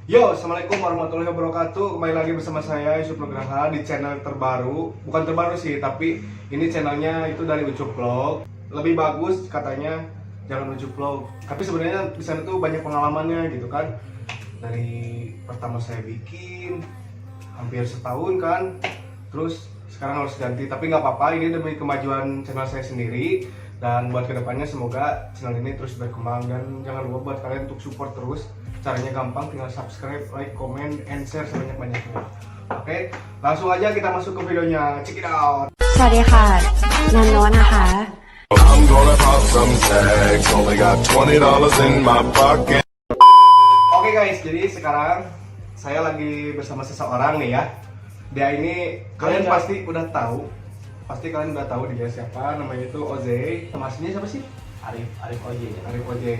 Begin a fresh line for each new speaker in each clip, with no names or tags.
Yo, assalamualaikum warahmatullahi wabarakatuh. Kembali lagi bersama saya Yusuf Nugraha di channel terbaru. Bukan terbaru sih, tapi ini channelnya itu dari Ucup Vlog. Lebih bagus katanya jangan Ucup Vlog. Tapi sebenarnya di sana tuh banyak pengalamannya gitu kan. Dari pertama saya bikin hampir setahun kan. Terus sekarang harus ganti, tapi nggak apa-apa. Ini demi kemajuan channel saya sendiri. Dan buat kedepannya semoga channel ini terus berkembang. Dan jangan lupa buat kalian untuk support terus. Caranya gampang, tinggal subscribe, like, comment, and share sebanyak-banyaknya. Oke, langsung aja kita masuk ke videonya. Check it out.
สวัสดีค่ะนันโนตนะคะ
I'm gonna pop some tags. Only got $20 in my pocket.
Oke guys, jadi sekarang saya lagi bersama seseorang nih ya. Dia ini kalian pasti udah tahu. Pasti kalian udah tahu dia siapa. Namanya itu Oze. Nama aslinya siapa sih?
Arif Oje ya.
Arif Oze.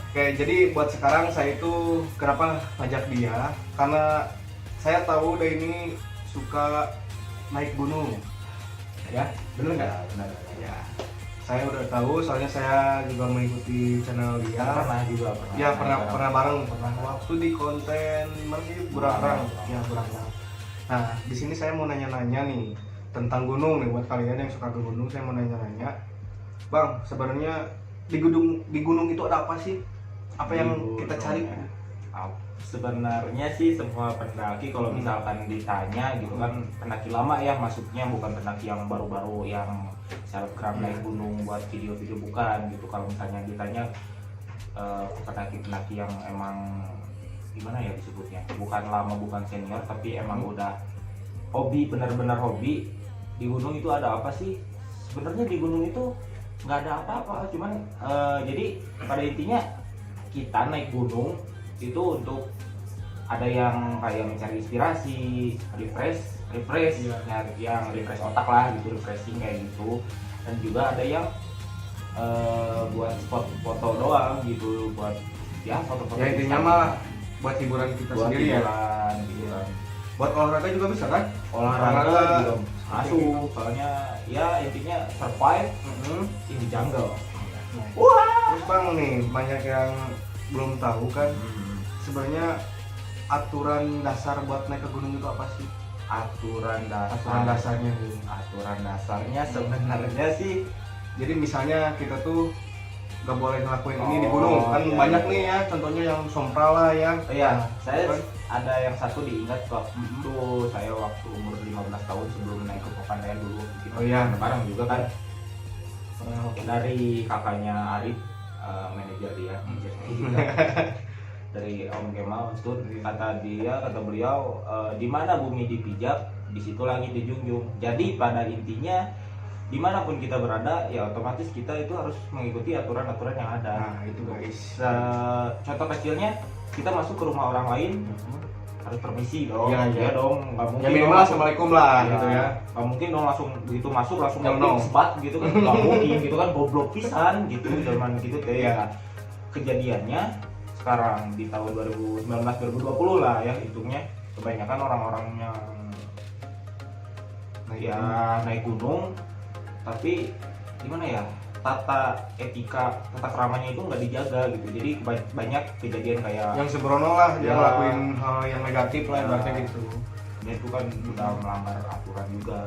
Oke, jadi buat sekarang saya itu kenapa ngajak dia? Karena saya tahu dia ini suka naik gunung. Ya, bener nggak?
Benar.
Ya, saya udah tahu soalnya saya juga mengikuti channel dia.
Pernah juga pernah.
Ya pernah bareng, pernah waktu di konten masih Burang. Ya Burang. Nah, di sini saya mau nanya-nanya nih tentang gunung nih buat kalian yang suka ke gunung. Saya mau nanya-nanya, Bang, sebenarnya di gunung itu ada apa sih? Apa yang kita cari?
Sebenarnya sih semua pendaki kalau misalkan ditanya gitu kan, pendaki lama ya masuknya, bukan pendaki yang baru-baru yang selebgram naik gunung buat video-video, bukan gitu. Kalau misalnya ditanya pendaki-pendaki yang emang gimana ya disebutnya, bukan lama bukan senior tapi emang udah hobi, benar-benar hobi. Di gunung itu ada apa sih? Sebenarnya di gunung itu nggak ada apa-apa, cuman jadi pada intinya kita naik gunung itu untuk ada yang kayak mencari inspirasi, refresh nyari yang refresh otak lah gitu, refreshing kayak gitu. Dan juga ada yang buat spot foto doang gitu, buat ya foto-foto.
Ya intinya mah buat hiburan kita
buat
sendiri ya.
hiburan gitu kan.
Buat olahraga juga bisa kan?
Olahraga juga masuk, soalnya ya intinya survive in the jungle.
Terus Bang nih, banyak yang belum tahu kan sebenarnya aturan dasar buat naik ke gunung itu apa sih?
Aturan
Dasarnya nih.
aturan dasarnya sebenarnya sih,
Jadi misalnya kita tuh gak boleh ngelakuin ini di gunung kan,
iya,
banyak
iya.
nih ya, contohnya yang sompral lah ya.
iya saya
kan?
ada yang satu diingat waktu itu, saya waktu umur 15 tahun sebelum naik ke Papandayan dulu gitu.
Oh iya.
Bareng juga kan dari kakaknya Arif, manajer dia, dari Om Kemal Stud, kata beliau, di mana bumi dipijak di situ langit dijunjung. Jadi pada intinya dimanapun kita berada ya otomatis kita itu harus mengikuti aturan-aturan yang ada.
Nah itu guys.
Contoh kecilnya, kita masuk ke rumah orang lain harus permisi dong.
Iya, iya.
Ya dong, nggak mungkin
Ya minimal
dong.
assalamualaikum lah
Ya,
gitu ya.
nggak mungkin dong langsung begitu masuk langsung
Nyelonong.
ngetik sebat gitu kan, nggak mungkin gitu kan, goblok pisan gitu zaman gitu teh.
Iya.
Nah, kejadiannya sekarang di tahun 2019-2020 lah ya hitungnya, kebanyakan orang-orang yang naik gunung tapi gimana ya, tata etika, tata keramanya itu nggak dijaga gitu. Jadi banyak kejadian kayak
Yang sembrono lah,
Ya.
yang ngelakuin hal yang negatif lah
Ya.
ibaratnya gitu.
ya itu kan udah melanggar aturan juga.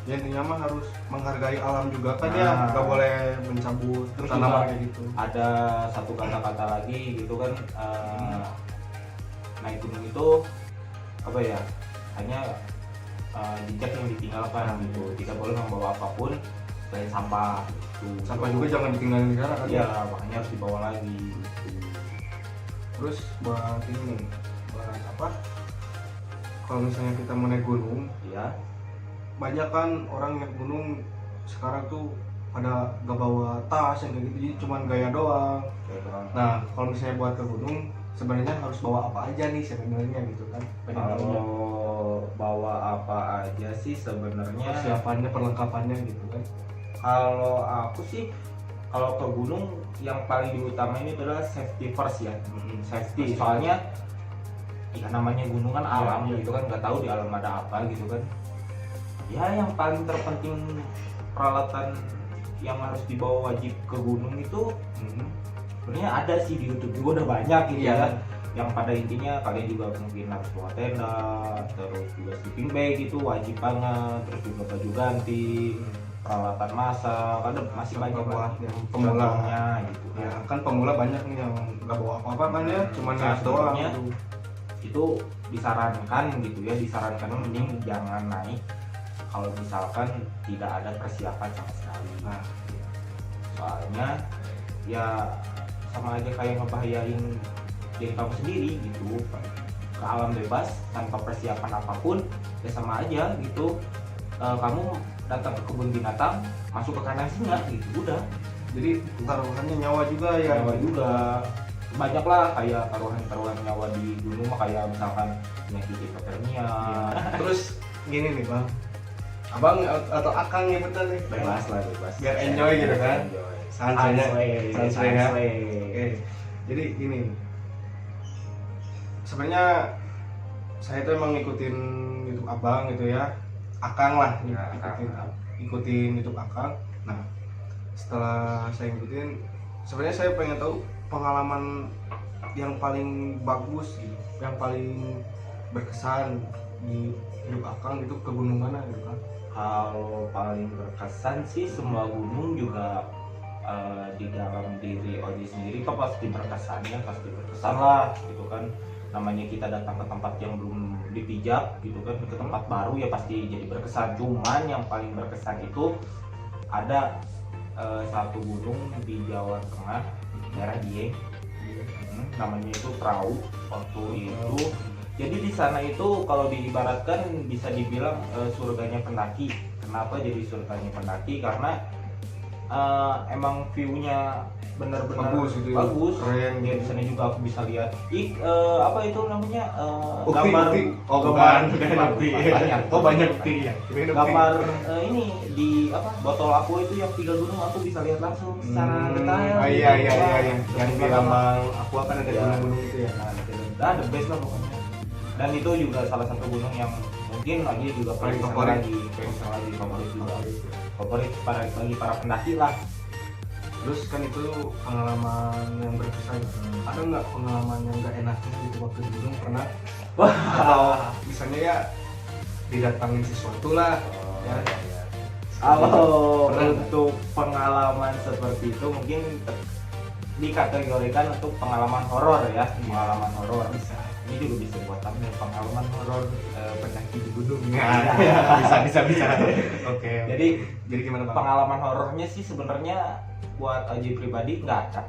Ya intinya mah harus menghargai alam juga kan
Nah.
ya, nggak boleh mencabut
Terus
tanaman
juga
kayak gitu.
ada satu kata-kata lagi gitu kan, naik gunung itu apa ya, hanya jejak yang ditinggalkan gitu, tidak boleh membawa apapun selain sampah gitu.
Sampah juga jangan ditinggalin di sana kan
ya, makanya harus dibawa lagi gitu.
Terus buat ini, buat apa? Kalau misalnya kita mau naik gunung,
Ya,
banyak kan orang naik gunung sekarang tuh pada gak bawa tas yang kayak gitu, jadi cuman gaya doang.
kayak orang.
Nah, kalau misalnya buat ke gunung, sebenarnya harus bawa apa aja nih sebenarnya gitu kan? Pengen tahu
Kalau bawa apa aja sih sebenarnya,
persiapannya, perlengkapannya gitu kan?
kalau aku sih kalau ke gunung yang paling diutamain itu adalah safety first ya. Safety, soalnya ya namanya gunung kan alam gitu kan, nggak tahu di alam ada apa gitu kan. Ya yang paling terpenting, peralatan yang harus dibawa wajib ke gunung itu sebenarnya ada sih di YouTube juga udah banyak gitu
Iya.
ya. yang pada intinya kalian juga mungkin harus bawa tenda, terus juga sleeping bag itu wajib banget, terus juga baju ganti, peralatan masak, ada masih banyak
buat
lah
yang pemula
contohnya gitu
ya kan pemula banyak nih yang nggak bawa apa-apa kan ya cuma
Nah,
naik doang
sebenarnya
gitu.
itu disarankan gitu ya, disarankan mending jangan naik kalau misalkan tidak ada persiapan sama sekali.
Nah,
Soalnya ya sama aja kayak ngebahayain diri kamu sendiri gitu, ke alam bebas tanpa persiapan apapun ya sama aja gitu. Kamu datang ke kebun binatang masuk ke kandang singa gitu udah,
jadi taruhannya nyawa juga ya.
nyawa juga banyak lah kayak taruhan-taruhan nyawa di gunung mah kayak misalkan penyakit hipotermia.
Terus gini nih bang, abang atau akang ya betul nih
Bebas lah, bebas
biar enjoy gitu kan.
Enjoy.
Santai ya. Santai ya.
Santai.
Oke, jadi gini, sebenarnya saya tuh emang ngikutin YouTube abang gitu ya, akang lah,
Ya, Akang.
ikutin YouTube akang. Nah, setelah saya ngikutin, sebenarnya saya pengen tahu pengalaman yang paling bagus gitu, yang paling berkesan di hidup akang itu ke gunung mana gitu kan?
Kalau paling berkesan sih semua gunung juga di dalam diri Oji sendiri kok pasti berkesan ya, pasti berkesan lah gitu kan. Namanya kita datang ke tempat yang belum dipijak gitu kan, ke tempat baru ya pasti jadi berkesan. Cuman yang paling berkesan itu ada satu gunung di Jawa Tengah, daerah Dieng. Namanya itu Trau waktu itu. Jadi di sana itu kalau diibaratkan bisa dibilang surganya pendaki. Kenapa jadi surganya pendaki? Karena emang view-nya benar-benar
Bagus gitu ya.
bagus.
Keren.
Ya, di sana juga aku bisa lihat apa itu namanya
Ukti,
gambar
ukti. Oh,
gambar
bukan ukti.
banyak.
Oh, banyak ukti ya. Kirain ukti.
Gambar ini di apa botol aku itu yang 3 gunung aku bisa lihat langsung secara detail.
Oh iya iya
Wah,
iya iya. Yang di lambang aku akan ada
Iya.
gunung-gunung itu ya.
Nah, the best lah pokoknya. Dan itu juga salah satu gunung yang mungkin lagi juga
Paling
pengen
favorit.
lagi favorit juga. Favorit bagi para pendaki lah.
Terus kan itu pengalaman yang berkesan. Ada nggak pengalaman yang nggak enaknya gitu waktu di gunung pernah?
Wah,
Atau misalnya ya didatangin sesuatu lah. Ya.
kalau
Pernah.
untuk pengalaman seperti itu mungkin dikategorikan untuk pengalaman horor ya, pengalaman horor. Ini juga bisa buat thumbnail pengalaman horor pendaki di gunung.
Nah, bisa. Oke. Jadi gimana bang?
Pengalaman horornya sih sebenarnya buat Oji pribadi nggak ada.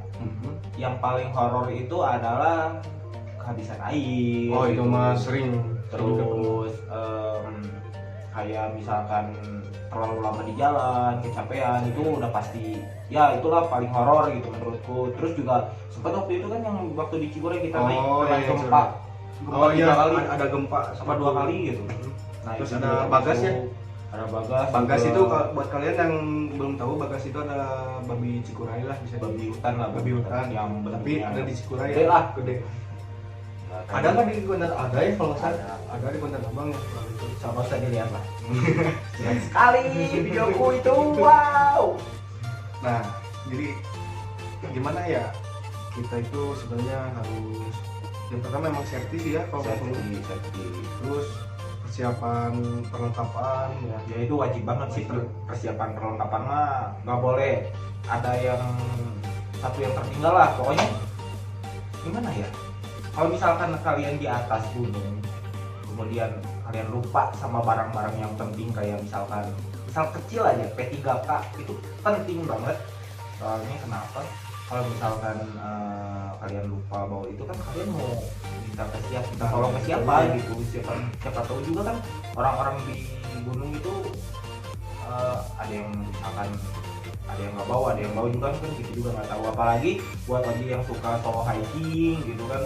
Yang paling horor itu adalah kehabisan air.
Oh itu
gitu.
mah sering.
Terus kayak misalkan terlalu lama di jalan, kecapean itu udah pasti. Ya itulah paling horor gitu menurutku. Terus juga sempat waktu itu kan yang waktu di Cigure kita naik kena
iya,
gempa.
Oh iya,
3 kali
ada gempa
sama 2 kali gitu. Nah,
Terus
itu
ada
juga
Bagas ya?
Ada Bagas.
Bagas
juga
itu buat kalian yang belum tahu, Bagas itu adalah babi Cikuray lah bisa
babi hutan lah,
babi hutan
yang
tapi ada di Cikuray
gede
ya.
lah.
Gede.
Nah,
Ada nggak di Gondar? Ada ya kalau nggak salah.
Ada.
Ada di Gondar Abang ya. kalau itu.
sama usah dilihat lah. Keren sekali videoku itu, wow.
Nah, jadi gimana ya? Kita itu sebenarnya harus yang pertama memang safety sih ya kalau mau gunung.
Safety.
Terus persiapan perlengkapan ya.
Ya itu wajib banget sih persiapan perlengkapan mah nggak boleh ada yang satu yang tertinggal lah pokoknya. Gimana ya? Kalau misalkan kalian di atas gunung, kemudian kalian lupa sama barang-barang yang penting kayak misalkan misal kecil aja P3K itu penting banget. Soalnya kenapa? Kalau misalkan kalian lupa bawa itu kan kalian mau minta tolong ke siapa gitu, siapa tahu juga kan orang-orang di gunung itu ada yang akan ada yang nggak bawa, ada yang bawa juga kan gitu juga nggak tahu. Apalagi buat lagi yang suka solo hiking gitu kan,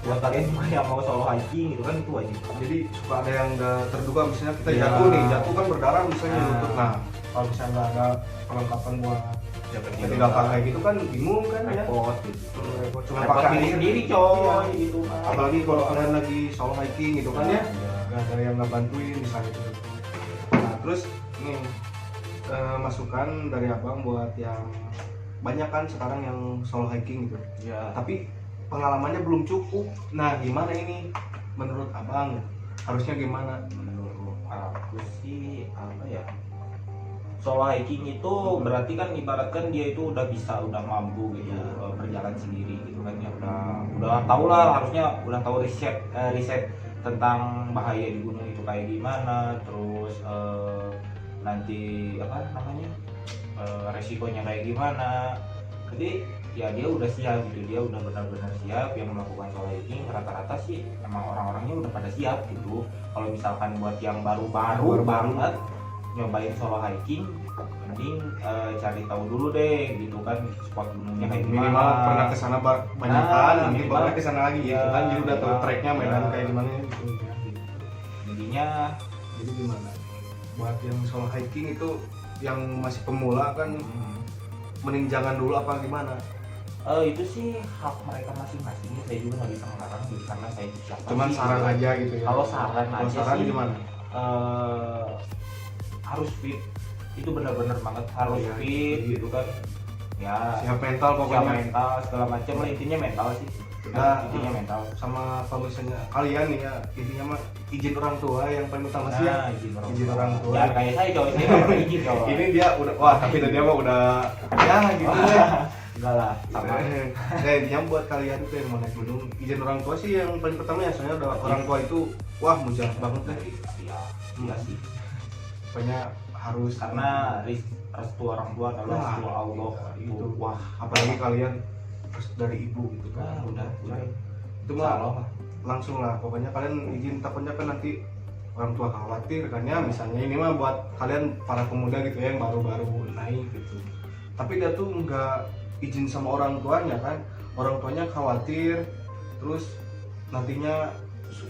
buat kalian juga yang mau solo hiking gitu kan itu wajib.
Jadi suka ada yang nggak terduga, misalnya kita
Iya.
jatuh nih, jatuh kan berdarah misalnya
Nah.
lutut. Nah, kalau misalnya nggak ada perlengkapan buat
Jaga
ketika pakai gitu kan bingung kan ya.
repot gitu.
Repot cuma
Repot
pakai
diri
air.
sendiri coy
Iya.
gitu.
Apalagi kalau kalian lagi solo hiking gitu kan ya,
Iya.
nggak ada yang nggak bantuin misalnya gitu. Nah, terus nih masukan dari abang buat yang banyak kan sekarang yang solo hiking gitu.
Ya.
Tapi pengalamannya belum cukup. Nah gimana ini menurut abang, harusnya gimana?
Menurut aku sih apa ya, solo hiking itu berarti kan ibaratkan dia itu udah mampu gitu berjalan sendiri gitu kan ya, udah tahu lah, harusnya udah tahu riset tentang bahaya di gunung itu kayak gimana, terus nanti apa namanya resikonya kayak gimana. Jadi ya dia udah siap gitu, dia udah benar-benar siap yang melakukan solo hiking. Rata-rata sih emang orang-orangnya udah pada siap gitu. Kalau misalkan buat yang baru banget nyobain solo hiking, mending cari tahu dulu deh gitu kan spot gunungnya kayak gimana.
Minimal pernah kesana banyak kan, ini
minimal
baru kesana lagi gitu
ya,
kan, jadi udah tahu
minimal,
treknya medan
ya.
kayak gimana gitu.
Jadinya
Jadi gimana? Buat yang solo hiking itu yang masih pemula kan, mending jangan dulu apa gimana?
itu sih hak mereka masing-masing. Saya juga nggak bisa melarang gitu karena saya itu siapa
Cuman
sih,
saran
gitu.
aja gitu ya.
Kalau saran
Kalau
aja
saran
sih
gimana?
harus fit, itu benar-benar banget harus
Iya,
fit
iya.
gitu kan ya,
Siap mental
siap
pokoknya.
mental segala macam lah, intinya mental sih.
Nah,
Intinya mental.
Sama kalau misalnya kalian nih ya, intinya mah izin orang tua yang paling utama sih ya.
Nah, izin
orang tua.
jangan kayak saya coy, saya nggak pernah izin coy.
Ini dia udah, wah tapi dia mah udah ya gitu ya.
enggak lah, sama.
Nah intinya buat kalian tuh yang mau naik gunung, izin orang tua sih yang paling pertama ya, soalnya udah orang tua itu wah mujarab banget deh.
Iya, iya sih.
Pokoknya harus
Karena restu orang tua adalah
Wah,
restu Allah
itu.
itu. Wah,
apalagi kalian terus dari ibu gitu kan.
udah
Itu mah langsung lah, pokoknya kalian izin, takutnya kan nanti orang tua khawatir kan ya, misalnya ini mah buat kalian para pemuda gitu ya yang baru-baru naik gitu, tapi dia tuh nggak izin sama orang tuanya kan, orang tuanya khawatir, terus nantinya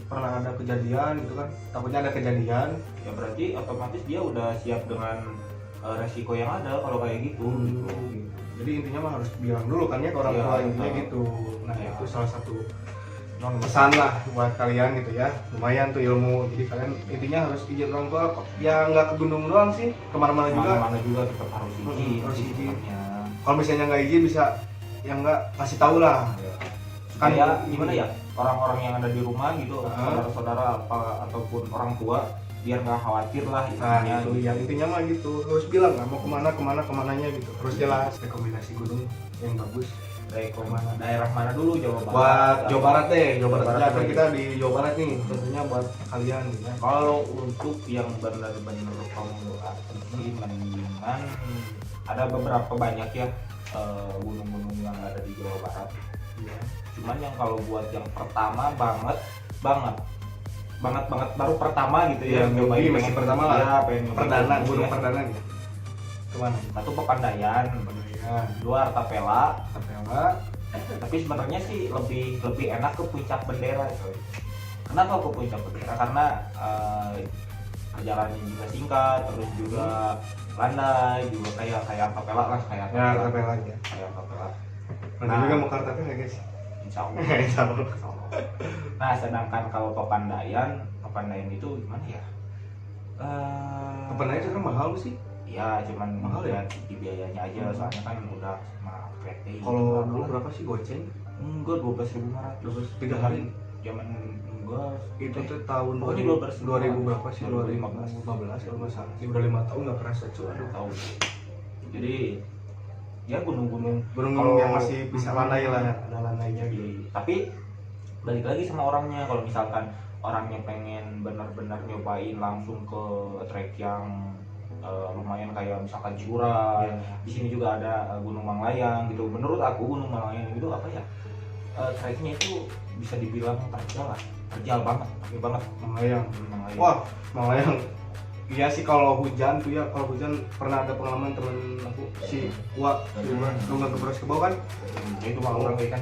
pernah ada kejadian gitu kan, takutnya ada kejadian.
ya berarti otomatis dia udah siap dengan resiko yang ada kalau kayak gitu.
Jadi intinya mah harus bilang dulu kan ya ke orang
Iya,
tua, intinya
betul.
gitu. Nah
Iya.
itu salah satu pesan lah buat kalian gitu ya, lumayan tuh ilmu. Jadi kalian intinya harus izin orang tua, ya nggak ke gunung doang sih, kemana-mana juga.
Kemana-mana juga tetap harus izin.
Harus
sih
izin.
sebenarnya.
Kalau misalnya nggak izin bisa yang nggak kasih tahu lah. Kan
Kayak gimana ya, orang-orang yang ada di rumah gitu,
Ah.
saudara-saudara ataupun orang tua, biar nggak khawatir lah
Nah
istilahnya.
itu ya intinya mah gitu, harus bilang nggak mau kemananya gitu, harus jelas rekomendasi gunung yang bagus.
Daerah mana dulu Jawa Barat?
Buat Jawa Barat deh, Jawa Barat aja, kan
deh.
kita di Jawa Barat nih, tentunya buat kalian gitu ya.
Kalau untuk yang benar-benar pemula sih mendingan ada beberapa banyak ya gunung-gunung yang ada di Jawa Barat.
Iya.
Cuman yang kalau buat yang pertama banget baru pertama gitu ya,
Iya, mungkin masih pertama lah.
ya, pengen nyobain
Perdana,
gunung
gunung
ya.
perdana gitu. Kemana?
Satu Pepandayan,
Ya,
dua Artapela,
Tapela.
tapi sebenarnya sih lebih enak ke Puncak Bendera coy. Kenapa ke Puncak Bendera? Karena perjalanannya juga singkat, terus juga landai, juga kayak Artapela lah, kayak
Ya, Tapela aja.
kayak Artapela.
Nanti
Nah.
juga mau ke Tapela guys.
Insya Allah.
Insya Allah.
Insya Allah. Nah, sedangkan kalau Pepandayan itu gimana ya?
Tapela itu kan mahal sih.
Ya, cuman
Mahal ya?
di biayanya aja, soalnya kan udah sama PT.
Kalau dulu berapa sih goceng?
Enggak, 12.500.
3 hari.
Zaman enggak
Itu tuh tahun
Pokoknya
2000 berapa sih?
2015.
2015 kalau nggak salah. Ini udah 5 tahun nggak kerasa cuy.
Aduh, tahu. Jadi ya gunung-gunung
Gunung
Kalau-
yang masih bisa landai lah, ada landainya gitu.
tapi balik lagi sama orangnya. Kalau misalkan orangnya pengen benar-benar nyobain langsung ke trek yang lumayan kayak misalkan Jura,
Iya.
di sini juga ada Gunung Manglayang gitu. Menurut aku Gunung Manglayang itu apa ya, treknya itu bisa dibilang terjal banget, tapi banget.
Malayang.
Manglayang.
Wah, Malayang. Iya sih kalau hujan tuh ya, kalau hujan pernah ada pengalaman temen aku si Wak nggak kebros ke bawah kan.
Itu mah orang ikan.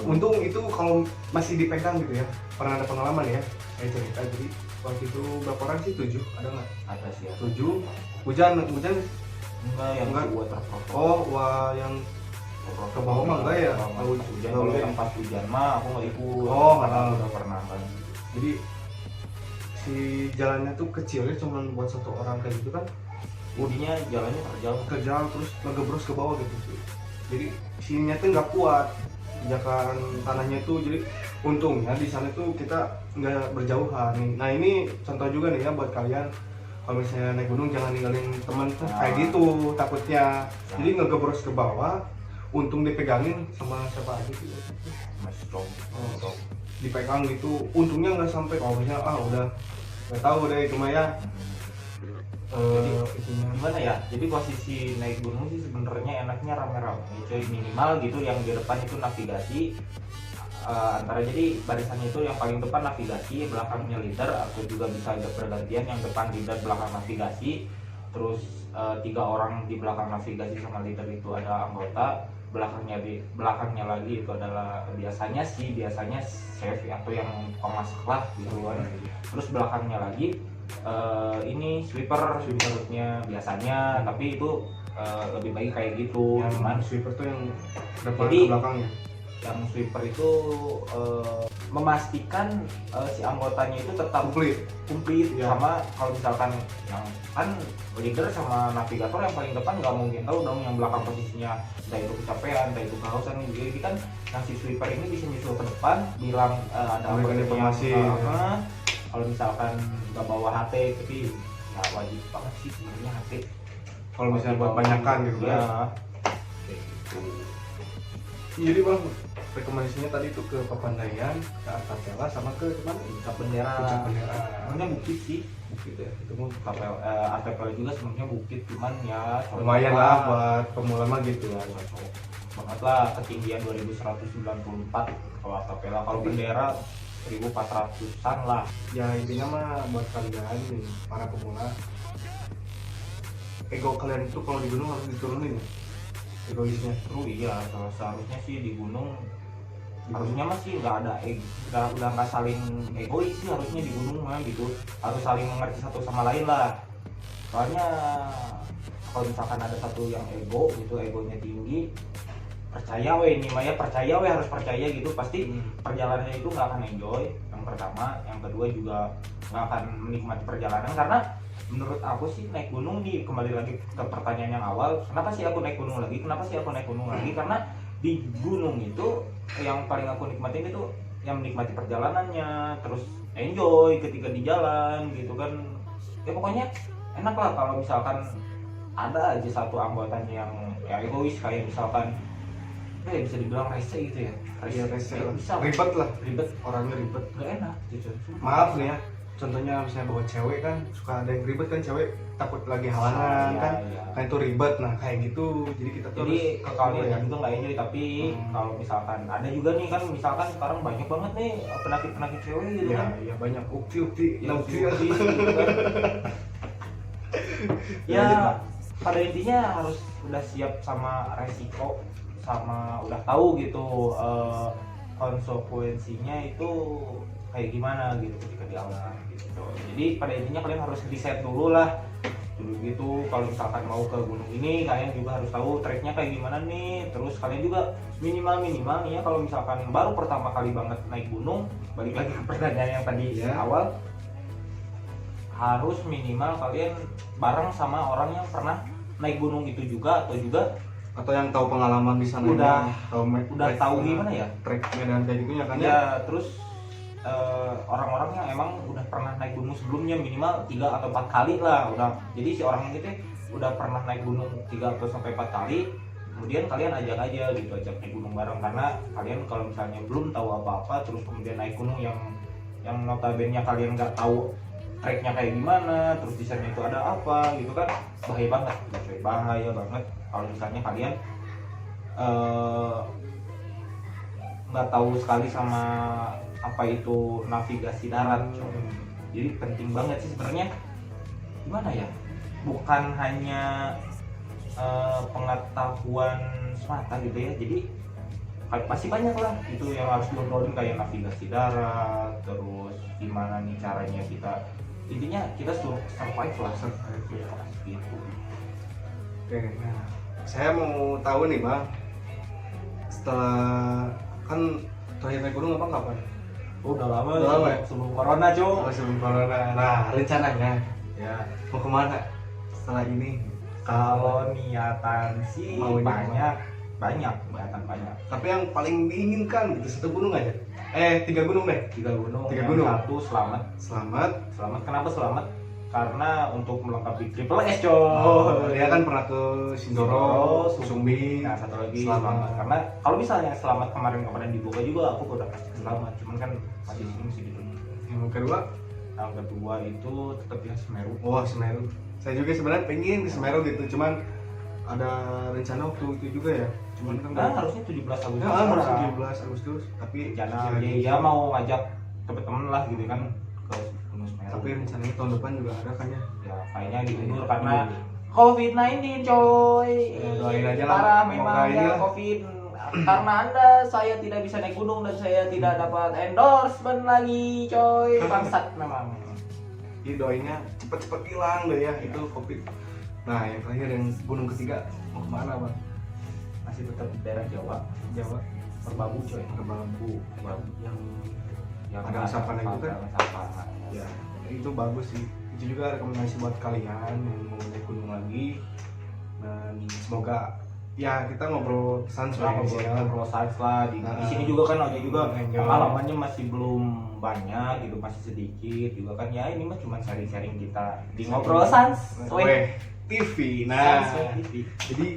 Untung itu kalau masih dipegang gitu ya, pernah ada pengalaman ya, saya cerita. Jadi waktu itu berapa orang sih, 7 ada nggak?
Ada sih ya.
7 hujan
Enggak, yang
Enggak.
buat terprotokol.
oh wah yang ke bawah mah enggak ya?
Kalau hujan,
Nggak
kalau
boleh.
tempat hujan mah aku nggak ikut.
Oh,
karena
nggak.
udah pernah kan.
jadi si jalannya tuh kecilnya cuma buat 1 orang kayak gitu kan,
Intinya jalannya terjal.
ke jalan terus ngegebros ke bawah gitu cuy. Jadi sininya tuh nggak kuat, pijakan tanahnya itu, jadi untungnya di sana tuh kita nggak berjauhan nih. Nah ini contoh juga nih ya buat kalian, kalau misalnya naik gunung jangan ninggalin teman tuh kayak gitu takutnya. Jadi ngegebros ke bawah, untung dipegangin sama siapa aja gitu.
Masih strong.
Dipegang gitu, untungnya nggak sampai kalau misalnya udah nggak tahu deh itu mah ya. Itunya
Gimana ya? Jadi posisi naik gunung sih sebenarnya enaknya rame-rame, cuy, minimal gitu. Yang di depan itu navigasi, antara jadi barisannya itu yang paling depan navigasi, belakangnya leader, atau juga bisa ada bergantian yang depan leader belakang navigasi. Terus 3 orang di belakang navigasi sama leader itu ada anggota, belakangnya lagi itu adalah biasanya chef atau yang pemasak lah gitu kan. Terus belakangnya lagi ini sweepernya biasanya, tapi itu lebih baik kayak gitu.
yang
Cuman
sweeper tuh yang depan
Jadi,
ke belakangnya.
yang sweeper itu memastikan si anggotanya itu tetap komplit
Ya.
sama kalau misalkan yang kan leader sama navigator yang paling depan nggak mungkin tahu dong yang belakang posisinya entah itu kecapean, entah itu kehausan. Jadi kan yang si sweeper ini bisa nyusul ke depan bilang ada
Memberikan
anggotanya
informasi,
yang
ya.
kalau misalkan nggak bawa HP, tapi nggak wajib banget sih sebenarnya HP
Kalau misalnya buat banyakan gitu
ya.
kan.
Kayak gitu.
Jadi bang, rekomendasinya tadi itu ke Papandayan, ke Artapela, sama ke mana?
Puncak Bendera.
Puncak Bendera.
Sebenarnya bukit sih,
Gitu ya. Itu mah
Artapela juga sebenarnya bukit, cuman ya cocok
lumayan lah buat pemula mah gitu
ya,
ya.
cocok banget lah. Ketinggian 2194 kalau Artapela, kalau Bendera 1400-an lah.
Ya intinya mah buat kalian nih, para pemula, ego kalian itu kalau di gunung harus diturunin ya, egoisnya.
Iya, seharusnya sih di gunung harusnya masih nggak ada udah nggak saling egois sih harusnya di gunung mah gitu. Harus saling mengerti satu sama lain lah. Soalnya kalau misalkan ada satu yang ego gitu, egonya tinggi, percaya weh ini Maya, percaya weh, harus percaya gitu, pasti perjalanannya itu nggak akan enjoy. Yang pertama, yang kedua juga nggak akan menikmati perjalanan. Karena menurut aku sih naik gunung nih, kembali lagi ke pertanyaan yang awal, kenapa sih aku naik gunung lagi, karena di gunung itu yang paling aku nikmatin itu yang menikmati perjalanannya, terus enjoy ketika di jalan gitu kan. Ya pokoknya enak lah kalau misalkan ada aja satu anggotanya yang ya egois, kayak misalkan bisa dibilang rese gitu ya.
Iya rese
Ya,
lah.
bisa
Ribet, orangnya ribet.
nggak enak gitu.
Maaf nih ya, contohnya misalnya bawa cewek kan, suka ada yang ribet kan, cewek takut lagi halangan
Iya,
kan,
iya.
kan itu ribet. Nah kayak gitu, jadi kita tuh
Jadi
harus
ke kalian
ya.
juga nggak enjoy, tapi kalau misalkan ada juga nih kan, misalkan sekarang banyak banget nih penakit cewek gitu
Iya,
kan.
iya banyak ukti,
Ya,
ukti.
gitu kan. Ya pada intinya harus udah siap sama resiko, sama udah tahu gitu konsekuensinya itu kayak gimana gitu ketika di awal gitu. Jadi pada intinya kalian harus riset dulu lah dulu gitu. Kalau misalkan mau ke gunung ini, kalian juga harus tahu treknya kayak gimana nih. Terus kalian juga minimal nih ya, kalau misalkan baru pertama kali banget naik gunung, balik lagi ke pertanyaan yang tadi awal, harus minimal kalian bareng sama orang yang pernah naik gunung itu juga,
Atau yang tahu pengalaman di sana,
Udah
trek
tahu
sana,
gimana ya,
trek medan kayak gitu ya kan
ya. Terus orang-orang yang emang udah pernah naik gunung sebelumnya minimal 3 atau 4 kali lah udah. Jadi si orang itu udah pernah naik gunung 3 atau sampai 4 kali, kemudian kalian ajak aja gitu, ajak naik gunung bareng. Karena kalian kalau misalnya belum tahu apa-apa terus kemudian naik gunung yang notabene kalian nggak tahu treknya kayak gimana, terus di sana itu ada apa gitu kan, bahaya banget gitu, bahaya banget kalau misalnya kalian nggak tahu sekali sama apa itu navigasi darat. Jadi penting banget sih sebenarnya, gimana ya, bukan hanya pengetahuan semata gitu ya. Jadi masih banyak lah itu yang harus diobrolin, kayak navigasi darat, terus gimana nih caranya kita, intinya kita survive lah gitu.
Oke, nah saya mau tahu nih bang, setelah kan terakhir naik gunung apa kapan?
Udah lama,
Udah lama ya?
sebelum corona cuy.
Sebelum corona. Nah rencananya ya mau kemana setelah ini?
Kalau niatan sih
Maunya
banyak, banyak, kelihatan banyak.
Tapi yang paling diinginkan gitu satu gunung aja. 3 gunung deh.
3 gunung.
Tiga
Yang
gunung.
Satu selamat.
Selamat.
Kenapa selamat? Karena untuk melengkapi triple S coy.
Dia kan pernah ke Sindoro, Sumbi.
Nah, satu lagi selamat. Karena kalau misalnya selamat kemarin dibuka juga aku udah pasti selamat. Cuman kan masih di sini masih di dunia.
Yang kedua,
Yang kedua itu tetap ya Semeru.
wah Semeru. Saya juga sebenarnya pengen ke Semeru gitu, cuman ada rencana waktu itu juga ya. Cuman kan
Harusnya 17 Agustus.
harus 17 Agustus, tapi
Rencana dia mau ngajak temen-temen lah gitu kan ke Gunung Semeru.
tapi rencananya tahun depan juga ada kan ya.
Ya kayaknya diundur karena COVID-19 coy.
Ya, doain aja lah.
Parah
Semoga
memang
ini
ya
lah.
COVID. Karena Anda saya tidak bisa naik gunung dan saya tidak dapat endorsement lagi coy. Bangsat memang.
Jadi doainnya cepet-cepet hilang deh ya itu COVID. Nah yang terakhir yang gunung ketiga mau kemana bang?
Masih tetap di daerah Jawa.
Jawa.
Merbabu coy.
Ke Bambu.
Merbabu.
Yang
Yang
Ada resapan itu kan?
Resapan.
ya itu bagus sih. Itu juga rekomendasi buat kalian yang mau naik gunung lagi. Dan semoga ya kita ngobrol sans lah
Ngobrol sans lah di sini juga kan aja juga pengalamannya masih belum banyak gitu, masih sedikit juga kan ya ini mah cuma sharing-sharing kita di ngobrol sans
TV. Nah,
Sans TV.
jadi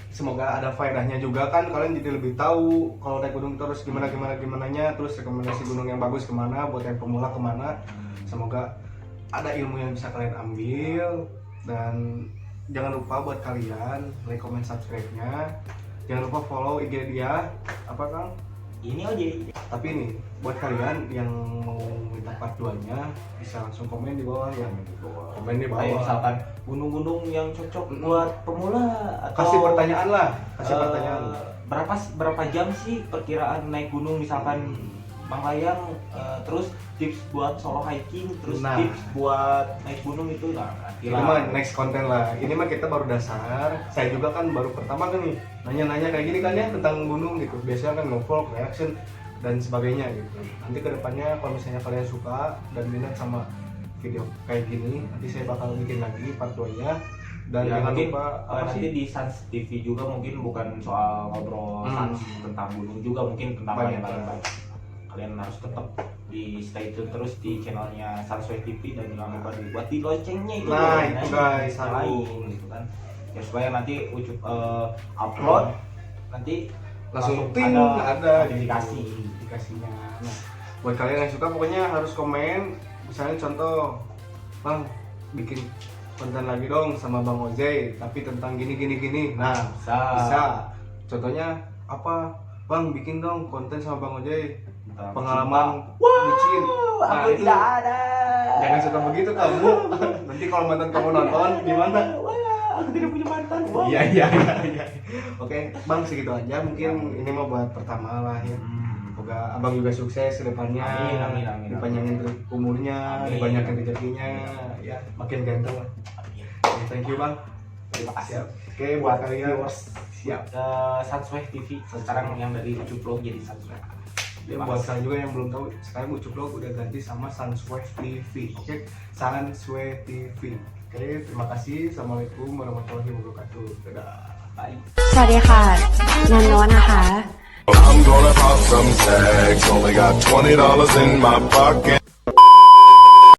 semoga ada faedahnya juga kan, kalian jadi lebih tahu kalau naik gunung terus gimananya, terus rekomendasi gunung yang bagus kemana, buat yang pemula kemana. Semoga ada ilmu yang bisa kalian ambil, dan jangan lupa buat kalian like, comment, subscribe-nya. Jangan lupa follow IG dia, apa Kang?
Ini aja.
Tapi ini buat kalian yang mau minta part 2-nya bisa langsung komen di bawah ya. Komen di bawah.
Kayak misalkan gunung-gunung yang cocok buat pemula atau
Kasih pertanyaan lah, kasih pertanyaan.
Berapa jam sih perkiraan naik gunung misalkan Bang Layang, terus tips buat solo hiking, terus
Nah.
tips buat naik gunung itu nanti
Ini mah next konten lah. Ini mah kita baru dasar. Saya juga kan baru pertama kan nih nanya-nanya kayak gini kan ya tentang gunung gitu. Biasanya kan nge-vlog, reaction dan sebagainya gitu. Nanti kedepannya kalau misalnya kalian suka dan minat sama video kayak gini, nanti saya bakal bikin lagi part 2-nya. Dan
ya,
jangan
mungkin
lupa apa
nanti
sih?
di Sans TV juga mungkin bukan soal ngobrol Sans tentang gunung juga, mungkin tentang
Banyak.
banyak. Kalian harus tetap di stay tune terus di channelnya Sansway TV dan jangan lupa dibuat di loncengnya itu.
Nah, itu guys,
lain gitu kan. Ya supaya nanti Ucup upload nanti
Langsung ting
ada
gitu.
notifikasi.
Notifikasinya. Nah, buat kalian yang suka pokoknya harus komen. Misalnya contoh, Bang bikin konten lagi dong sama Bang Ojay tapi tentang gini. Nah, bisa. Contohnya apa? Bang bikin dong konten sama Bang Ojay pengalaman bucin. Nah,
Aku
itu
tidak ada.
jangan suka begitu kamu. Nanti kalau mantan kamu nonton gimana?
Wah, aku tidak punya mantan. Wah.
Iya. Oke, Bang segitu aja. Mungkin ini mau buat pertama lah ya. Semoga abang juga sukses ke depannya.
Amin.
Dipanjangin umurnya,
Amin.
dibanyakin rezekinya, ya makin ganteng lah. Oke, thank you Bang.
Terima kasih.
Siap. Oke, buat kalian siap.
Sansway TV sekarang yang dari Ucup Vlog jadi Sansway.
Ya, buat saya juga yang belum tahu, sekarang Ucup Vlog udah ganti sama Sansway TV. Oke, Sansway TV. Oke, terima kasih. Assalamualaikum warahmatullahi wabarakatuh. Dadah. Bye.
สวัสดีค่ะนันโนตนะคะ
I'm gonna pop some tags. Only got $20 in my pocket.